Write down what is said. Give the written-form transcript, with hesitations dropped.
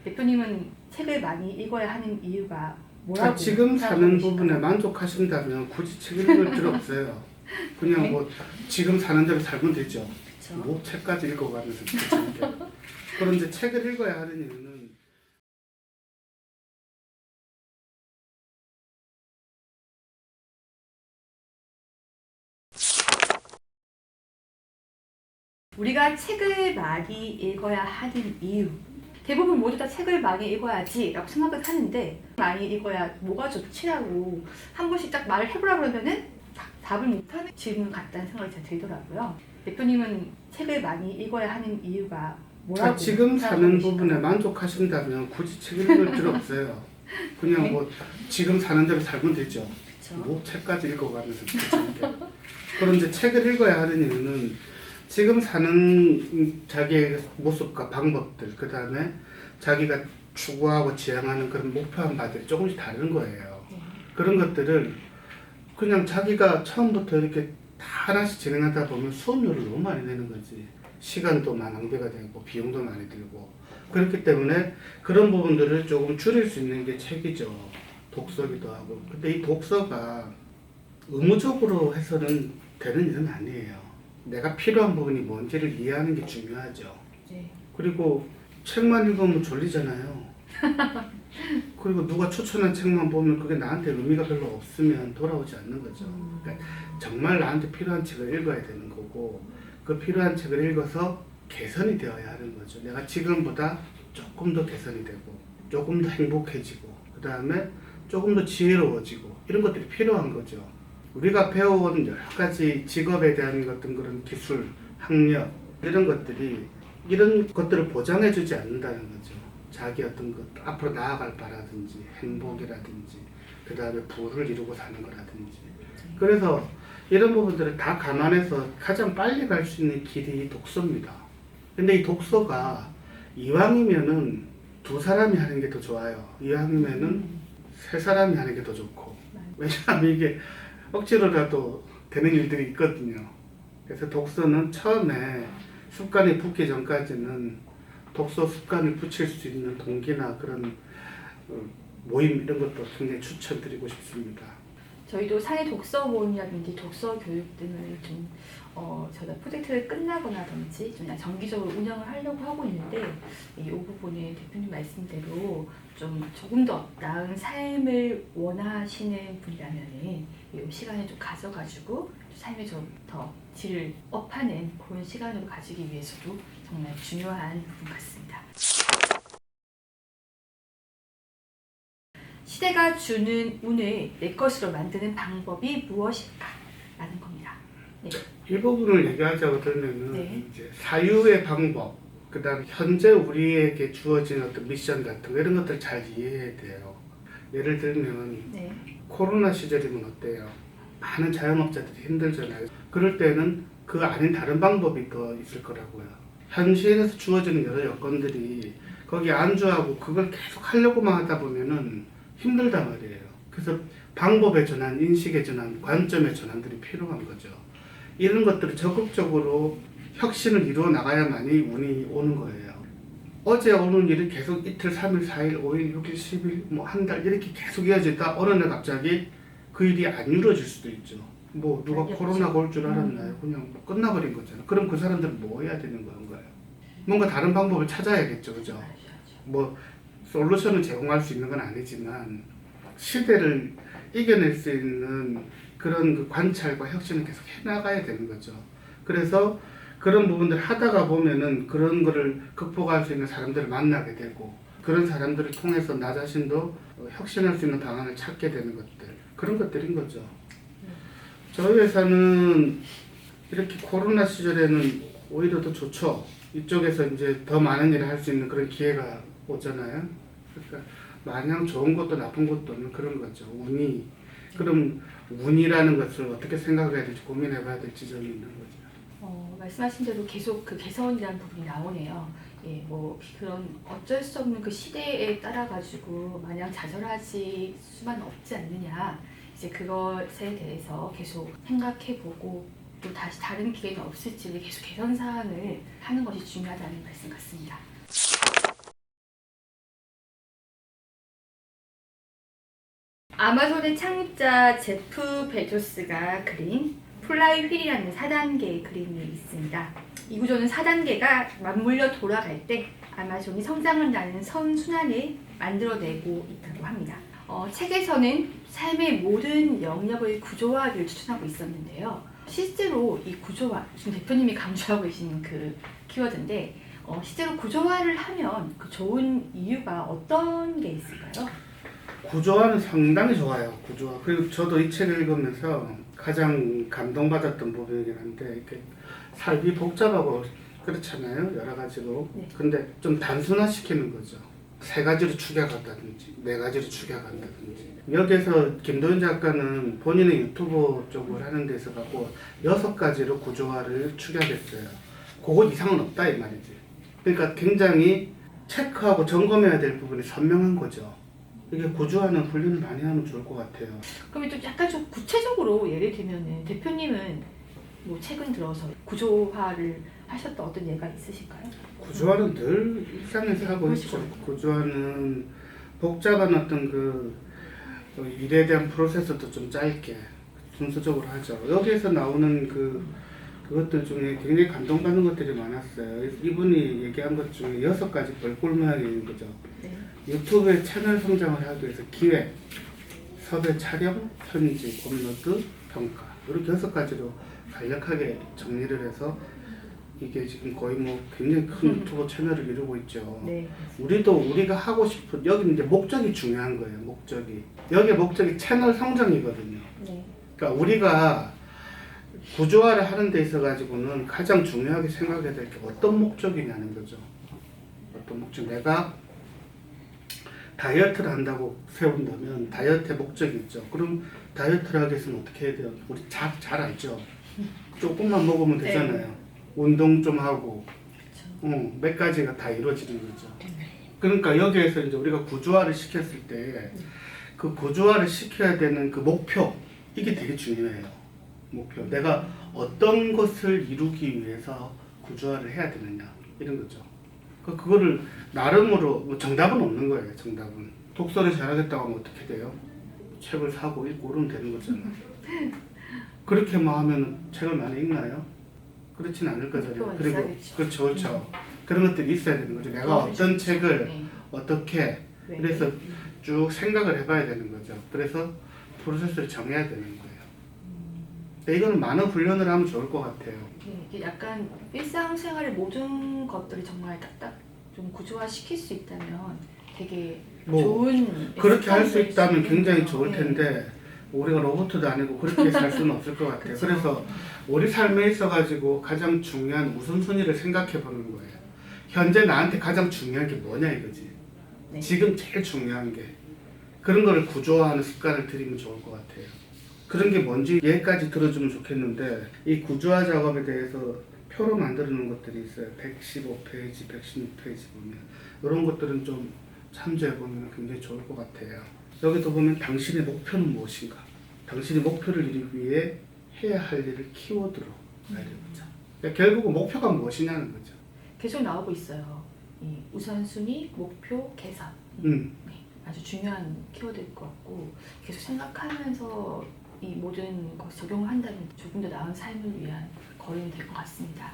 대표님은 책을 많이 읽어야 하는 이유가 뭐라고 그러니까 지금 사는 생각하시나요? 부분에 만족하신다면 굳이 책 읽을 필요 없어요. 그냥 네. 뭐 지금 사는 대로 살면 되죠. 그렇죠. 뭐 책까지 읽어가면서 괜찮게. 그런데 책을 읽어야 하는 이유는 우리가 책을 많이 읽어야 하는 이유, 대부분 모두 다 책을 많이 읽어야지 라고 생각을 하는데, 많이 읽어야 뭐가 좋지라고 한 번씩 딱 말을 해보라 그러면은 답을 못하는 질문 같다는 생각이 잘 들더라고요. 대표님은 책을 많이 읽어야 하는 이유가 뭐라고 그러니까 지금 사는 생각하시나요? 부분에 만족하신다면 굳이 책 읽을 필요 없어요. 그냥 네. 뭐 지금 사는 대로 살면 되죠. 그렇죠. 뭐 책까지 읽어가면서 괜찮게. 그런데 책을 읽어야 하는 이유는 지금 사는 자기의 모습과 방법들, 그 다음에 자기가 추구하고 지향하는 그런 목표한 바들이 조금씩 다른 거예요. 네. 그런 것들을 그냥 자기가 처음부터 이렇게 다 하나씩 진행하다 보면 수업료를 너무 많이 내는 거지. 시간도 낭비가 되고 비용도 많이 들고. 그렇기 때문에 그런 부분들을 조금 줄일 수 있는 게 책이죠. 독서기도 하고. 근데 이 독서가 의무적으로 해서는 되는 일은 아니에요. 내가 필요한 부분이 뭔지를 이해하는 게 중요하죠. 네. 그리고 책만 읽으면 졸리잖아요. 그리고 누가 추천한 책만 보면 그게 나한테 의미가 별로 없으면 돌아오지 않는 거죠. 그러니까 정말 나한테 필요한 책을 읽어야 되는 거고, 그 필요한 책을 읽어서 개선이 되어야 하는 거죠. 내가 지금보다 조금 더 개선이 되고, 조금 더 행복해지고, 그 다음에 조금 더 지혜로워지고, 이런 것들이 필요한 거죠. 우리가 배워온 여러 가지 직업에 대한 어떤 그런 기술, 학력, 이런 것들이 이런 것들을 보장해주지 않는다는 거죠. 자기 어떤 것, 앞으로 나아갈 바라든지, 행복이라든지, 그 다음에 부를 이루고 사는 거라든지. 그래서 이런 부분들을 다 감안해서 가장 빨리 갈 수 있는 길이 독서입니다. 근데 이 독서가 이왕이면은 두 사람이 하는 게 더 좋아요. 이왕이면은 세 사람이 하는 게 더 좋고. 왜냐하면 이게 억지로라도 되는 일들이 있거든요. 그래서 독서는 처음에 습관이 붙기 전까지는 독서 습관을 붙일 수 있는 동기나 그런 모임 이런 것도 굉장히 추천드리고 싶습니다. 저희도 사회 독서 모임이라든지 독서 교육 등을 좀 저희가 프로젝트를 끝나거나든지 좀 정기적으로 운영을 하려고 하고 있는데, 이 부분에 대표님 말씀대로 좀 조금 더 나은 삶을 원하시는 분이라면 이 시간을 좀 가져가지고 삶을 좀 더 질을 업하는 그런 시간으로 가지기 위해서도 정말 중요한 부분 같습니다. 시대가 주는 운을 내 것으로 만드는 방법이 무엇일까? 라는 겁니다. 네. 이 부분을 얘기하자고 들면은 네. 이제 사유의 방법, 그 다음 현재 우리에게 주어진 어떤 미션 같은 거 이런 것들을 잘 이해해야 돼요. 예를 들면 네. 코로나 시절이면 어때요? 많은 자영업자들이 힘들잖아요. 그럴 때는 그 아닌 다른 방법이 더 있을 거라고요. 현실에서 주어지는 여러 여건들이 거기에 안주하고 그걸 계속 하려고만 하다 보면은 힘들단 말이에요. 그래서 방법의 전환, 인식의 전환, 관점의 전환들이 필요한 거죠. 이런 것들을 적극적으로 혁신을 이루어 나가야만이 운이 오는 거예요. 어제 오는 일이 계속 이틀, 3일, 4일, 5일, 6일, 10일, 뭐 한 달 이렇게 계속 이어지다 어느 날 갑자기 그 일이 안 이루어질 수도 있죠. 뭐 누가 코로나가 올 줄 알았나요? 그냥 뭐 끝나버린 거잖아요. 그럼 그 사람들은 뭐 해야 되는 건가요? 뭔가 다른 방법을 찾아야겠죠, 그죠? 뭐 솔루션을 제공할 수 있는 건 아니지만 시대를 이겨낼 수 있는 그런 그 관찰과 혁신을 계속 해나가야 되는 거죠. 그래서 그런 부분들 하다가 보면은 그런 거를 극복할 수 있는 사람들을 만나게 되고, 그런 사람들을 통해서 나 자신도 혁신할 수 있는 방안을 찾게 되는 것들, 그런 것들인 거죠. 저희 회사는 이렇게 코로나 시절에는 오히려 더 좋죠. 이쪽에서 이제 더 많은 일을 할 수 있는 그런 기회가 오잖아요. 그러니까 마냥 좋은 것도 나쁜 것도 없는 그런 거죠. 운이. 그럼 운이라는 것을 어떻게 생각해야 될지 고민해 봐야 될 지점이 있는 거죠. 말씀하신 대로 계속 그 개선이라는 부분이 나오네요. 예, 뭐 그런 어쩔 수 없는 그 시대에 따라 가지고 마냥 좌절하지 수만 없지 않느냐. 이제 그것에 대해서 계속 생각해보고 또 다시 다른 기회는 없을지를 계속 개선 사항을 하는 것이 중요하다는 말씀 같습니다. 아마존의 창립자 제프 베조스가 그린 플라이 휠이라는 4단계의 그림이 있습니다. 이 구조는 4단계가 맞물려 돌아갈 때 아마존이 성장을 나는 선순환을 만들어내고 있다고 합니다. 책에서는 삶의 모든 영역의 구조화를 추천하고 있었는데요. 실제로 이 구조화, 지금 대표님이 강조하고 계신 그 키워드인데 실제로 구조화를 하면 그 좋은 이유가 어떤 게 있을까요? 구조화는 상당히 좋아요. 구조화. 그리고 저도 이 책을 읽으면서 가장 감동받았던 부분이긴 한데 이렇게 삶이 복잡하고 그렇잖아요. 여러 가지로. 네. 근데 좀 단순화시키는 거죠. 3가지로 축약한다든지 4가지로 축약한다든지. 여기에서 김도윤 작가는 본인의 유튜브 쪽을 하는 데서 갖고 6가지로 구조화를 축약했어요. 그거 이상은 없다 이 말이지. 그러니까 굉장히 체크하고 점검해야 될 부분이 선명한 거죠. 이게 구조화는 훈련을 많이 하면 좋을 것 같아요. 그럼 좀 약간 좀 구체적으로 예를 들면은 대표님은 뭐 최근 들어서 구조화를 하셨던 어떤 예가 있으실까요? 구조화는 늘 일상에서 하고 있죠. 구조화는 복잡한 어떤 그 일에 대한 프로세스도 좀 짧게 순서적으로 하죠. 여기에서 나오는 그것들 중에 굉장히 감동받는 것들이 많았어요. 이분이 얘기한 것 중에 6가지 벌꿀 모양인 거죠. 네. 유튜브의 채널 성장을 하기 위해서 기획, 섭외 촬영, 편집, 업로드, 평가 이렇게 6가지로 간략하게 정리를 해서 이게 지금 거의 뭐 굉장히 큰 유튜브 채널을 이루고 있죠. 네. 우리가 하고 싶은 여기 이제 목적이 중요한 거예요. 목적이 여기 목적이 채널 성장이거든요. 네. 그러니까 우리가 구조화를 하는 데 있어 가지고는 가장 중요하게 생각해야 될 게 어떤 목적이냐는 거죠. 어떤 목적. 내가 다이어트를 한다고 세운다면 다이어트의 목적이 있죠. 그럼 다이어트를 하기 위해서는 어떻게 해야 돼요? 우리 잘 알죠. 조금만 먹으면 되잖아요. 운동 좀 하고 몇 가지가 다 이루어지는 거죠. 그러니까 여기에서 이제 우리가 구조화를 시켰을 때 그 구조화를 시켜야 되는 그 목표 이게 되게 중요해요. 목표. 내가 어떤 것을 이루기 위해서 구조화를 해야 되느냐 이런 거죠. 그거를 나름으로 뭐 정답은 없는 거예요. 정답은 독서를 잘하겠다고 하면 어떻게 돼요? 책을 사고 읽고 그러면 되는 거잖아요. 그렇게만 하면 책을 많이 읽나요? 그렇진 않을 거잖아요. 그리고 그렇죠, 그렇죠. 그런 것들이 있어야 되는 거죠. 내가 어떤 책을 어떻게 그래서 쭉 생각을 해봐야 되는 거죠. 그래서 프로세스를 정해야 되는 거예요. 근데 이거는 많은 훈련을 하면 좋을 것 같아요. 이게 약간 일상생활의 모든 것들을 정말 딱딱 좀 구조화 시킬 수 있다면 되게 뭐 좋은 그렇게 할 수 있다면 굉장히 있겠네요. 좋을 네. 텐데 우리가 로봇도 아니고 그렇게 살 수는 없을 것 같아요. 그쵸. 그래서 우리 삶에 있어가지고 가장 중요한 우선순위를 생각해 보는 거예요. 현재 나한테 가장 중요한 게 뭐냐 이거지. 네. 지금 제일 중요한 게 그런 거를 구조화하는 습관을 들이면 좋을 것 같아요. 그런 게 뭔지 얘까지 들어주면 좋겠는데 이 구조화 작업에 대해서 표로 만드는 것들이 있어요. 115페이지, 116페이지 보면 이런 것들은 좀 참조해 보면 굉장히 좋을 것 같아요. 여기도 보면 당신의 목표는 무엇인가? 당신의 목표를 이루기 위해 해야 할 일을 키워드로 알려보자. 그러니까 결국은 목표가 무엇이냐는 거죠. 계속 나오고 있어요. 이 우선순위, 목표, 개선. 음. 네, 아주 중요한 키워드일 것 같고 계속 생각하면서 이 모든 것을 적용을 한다면 조금 더 나은 삶을 위한 걸음이 될 것 같습니다.